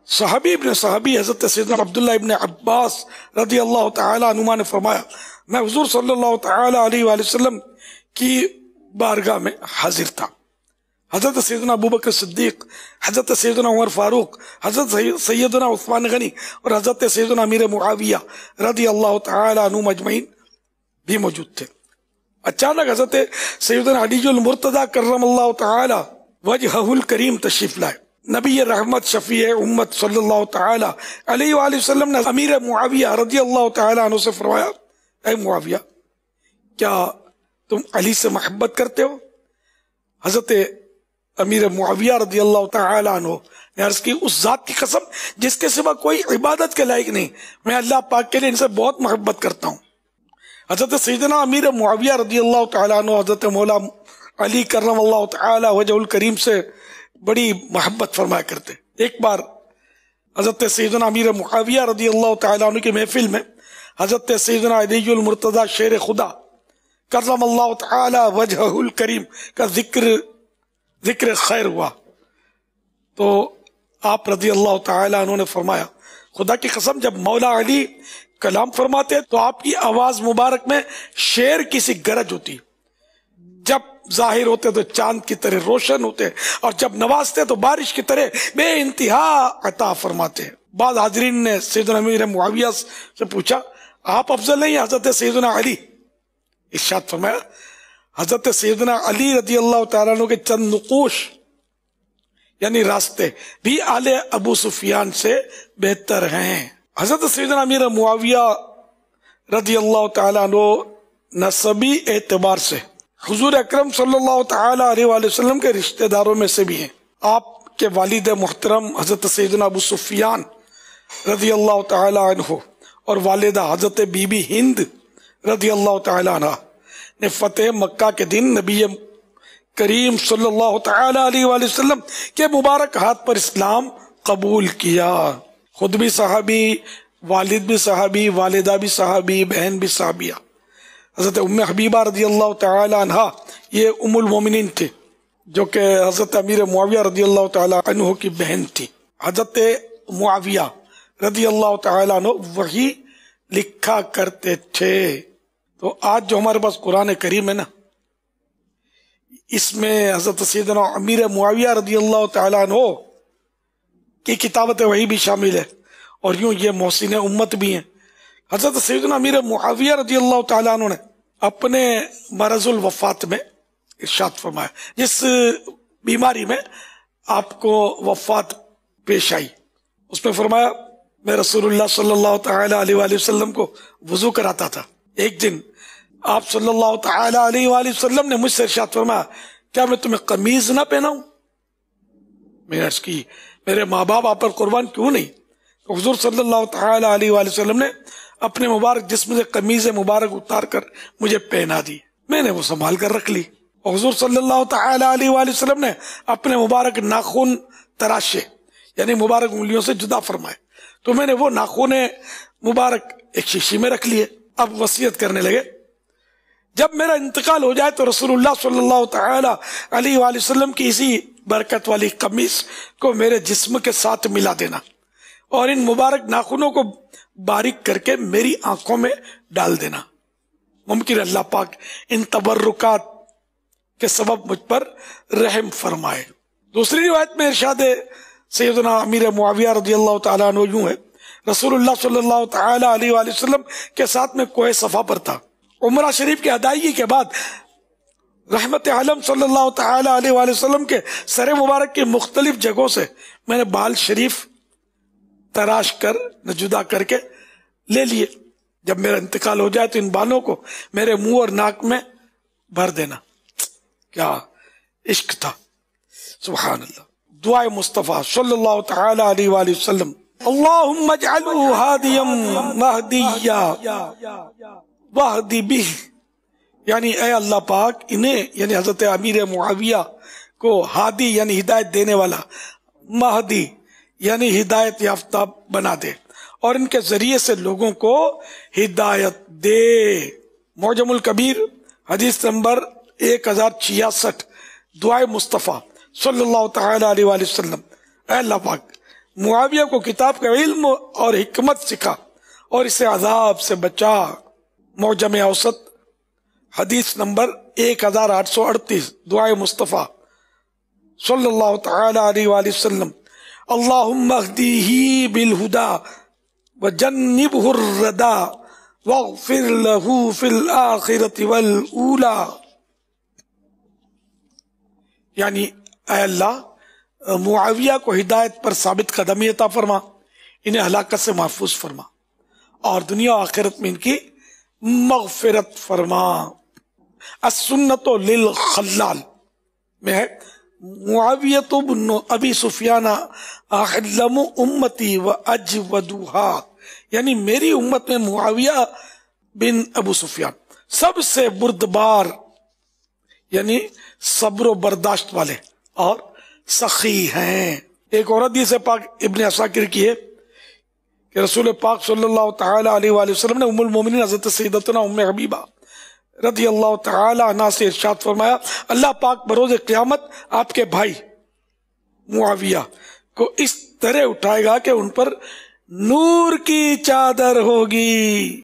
صحابی ابن صحابی حضرت سیدنا عبداللہ ابن عباس رضی اللہ تعالی عنہما نے فرمایا میں حضور صلی اللہ تعالی علیہ وآلہ وسلم کی بارگاہ میں حاضر تھا. حضرت سیدنا ابوبکر صدیق، حضرت سیدنا عمر فاروق، حضرت سیدنا عثمان غنی اور حضرت سیدنا امیر معاویہ رضی اللہ تعالی عنہم اجمعین بھی موجود تھے. اچانک حضرت سیدنا علی المرتضی کرم اللہ تعالی وجہہ الکریم تشریف لائے. نبی رحمت شفیع امت صلی اللہ تعالی علیہ وآلہ وسلم نے امیر معاویہ رضی اللہ تعالی عنہ سے فرمایا اے معاویہ کیا تم علی سے محبت کرتے ہو؟ حضرت امیر معاویہ رضی اللہ تعالی عنہ نے عرض کی اس ذات کی قسم جس کے سوا کوئی عبادت کے لائق نہیں، میں اللہ پاک کے لیے ان سے بہت محبت کرتا ہوں. حضرت سیدنا امیر معاویہ رضی اللہ تعالی عنہ حضرت مولا علی کرم اللہ تعالی وجہ الکریم سے بڑی محبت فرمایا کرتے. ایک بار حضرت سیدنا امیر معاویہ رضی اللہ تعالی عنہ کی محفل میں حضرت سیدنا علی المرتضی شیر خدا کرم اللہ تعالی وجہ الکریم کا ذکر خیر ہوا تو آپ رضی اللہ تعالی عنہ نے فرمایا خدا کی قسم جب مولا علی کلام فرماتے تو آپ کی آواز مبارک میں شیر کی سی گرج ہوتی، جب ظاہر ہوتے تو چاند کی طرح روشن ہوتے اور جب نوازتے تو بارش کی طرح بے انتہا عطا فرماتے. بعض حاضرین نے سیدنا امیر معاویہ سے پوچھا آپ افضل نہیں حضرت سیدنا علی؟ ارشاد فرمایا حضرت سیدنا علی رضی اللہ تعالیٰ عنہ کے چند نقوش یعنی راستے بھی آل ابو سفیان سے بہتر ہیں. حضرت سیدنا امیر معاویہ رضی اللہ تعالیٰ عنہ نسبی اعتبار سے حضور اکرم صلی اللہ تعالی علیہ وآلہ وسلم کے رشتہ داروں میں سے بھی ہیں. آپ کے والد محترم حضرت سیدنا ابو سفیان رضی اللہ تعالی عنہ اور والدہ حضرت بی بی ہند رضی اللہ تعالی عنہ نے فتح مکہ کے دن نبی کریم صلی اللہ تعالی علیہ وآلہ وسلم کے مبارک ہاتھ پر اسلام قبول کیا. خود بھی صحابی، والد بھی صحابی، والدہ بھی صحابی، بہن بھی صحابیہ. حضرت ام حبیبہ رضی اللہ تعالی عنہ یہ ام المومنین تھے جو کہ حضرت امیر معاویہ رضی اللہ تعالی عنہ کی بہن تھی. حضرت معاویہ رضی اللہ تعالی عنہ وہی لکھا کرتے تھے. تو آج جو ہمارے پاس قرآن کریم ہے نا اس میں حضرت سیدنا امیر معاویہ رضی اللہ تعالی عنہ کی کتابت وہی بھی شامل ہے اور یوں یہ محسن امت بھی ہیں. حضرت سیدنا امیر معاویہ رضی اللہ تعالیٰ عنہ نے اپنے مرض الوفات میں ارشاد فرمایا جس بیماری میں آپ کو وفات پیش آئی اس میں فرمایا میں رسول اللہ صلی اللہ تعالی علیہ وآلہ وسلم کو وضو کراتا تھا. ایک دن آپ صلی اللہ تعالی علیہ وآلہ وسلم نے مجھ سے ارشاد فرمایا کیا میں تمہیں قمیض نہ پہناؤں؟ میں نے عرض کی میرے ماں باپ آپ پر قربان کیوں نہیں؟ تو حضور صلی اللہ تعالی علیہ وآلہ وسلم نے اپنے مبارک جسم سے قمیض مبارک اتار کر مجھے پہنا دی. میں نے وہ سنبھال کر رکھ لی. اور حضور صلی اللہ تعالی علیہ وآلہ وسلم نے اپنے مبارک ناخن تراشے یعنی مبارک انگلیوں سے جدا فرمائے تو میں نے وہ ناخن مبارک ایک شیشی میں رکھ لیے. اب وصیت کرنے لگے جب میرا انتقال ہو جائے تو رسول اللہ صلی اللہ تعالی علیہ وآلہ وسلم کی اسی برکت والی قمیض کو میرے جسم کے ساتھ ملا دینا اور ان مبارک ناخنوں کو باریک کر کے میری آنکھوں میں ڈال دینا. ممکن اللہ پاک ان تبرکات کے سبب مجھ پر رحم فرمائے. دوسری روایت میں ارشاد سیدنا امیر معاویہ رضی اللہ تعالیٰ عنہ یوں ہے رسول اللہ صلی اللہ تعالی علیہ وآلہ وسلم کے ساتھ میں کوہ صفا پر تھا. عمرہ شریف کی ادائیگی کے بعد رحمت عالم صلی اللہ تعالی علیہ وآلہ وسلم کے سر مبارک کی مختلف جگہوں سے میں نے بال شریف تراش کر جدا کر کے لے لیے. جب میرا انتقال ہو جائے تو ان بالوں کو میرے منہ اور ناک میں بھر دینا. کیا عشق تھا سبحان اللہ. دعائے مصطفیٰ صلی اللہ تعالی علیہ وآلہ وسلم اللہم اجعلہ ہادیا مہدیا واہدی بہ یعنی اے اللہ پاک انہیں یعنی حضرت امیر معاویہ کو ہادی یعنی ہدایت دینے والا، مہدی یعنی ہدایت یافتہ بنا دے اور ان کے ذریعے سے لوگوں کو ہدایت دے. معجم الکبیر حدیث نمبر 1066. دعائے مصطفیٰ صلی اللہ تعالی علیہ وآلہ وسلم اے اللہ پاک معاویہ کو کتاب کا علم اور حکمت سکھا اور اسے عذاب سے بچا۔ معجم اوسط حدیث نمبر 1838، دعائے مصطفیٰ صلی اللہ تعالی علیہ وآلہ وسلم: اللہم اہدیہ بالہدا وجنبہ الردی واغفر لہ فی الآخرۃ والأولی۔ یعنی اے اللہ معاویہ کو ہدایت پر ثابت قدمی عطا فرما، انہیں ہلاکت سے محفوظ فرما اور دنیا و آخرت میں ان کی مغفرت فرما۔ السنت للخلال میں ہے: معاویۃ بن ابی سفیان احلم امتی و اجودھا، یعنی میری امت میں معاویہ بن ابو سفیان سب سے بردبار، یعنی صبر و برداشت والے اور سخی ہیں۔ ایک اور حدیث پاک ابن عساکر کی ہے کہ رسول پاک صلی اللہ تعالی علیہ وآلہ وسلم نے ام المومنین حضرت سیدتنا ام حبیبہ رضی اللہ تعالی عنہ سے ارشاد فرمایا: اللہ پاک بروز قیامت آپ کے بھائی معاویہ کو اس طرح اٹھائے گا کہ ان پر نور کی چادر ہوگی۔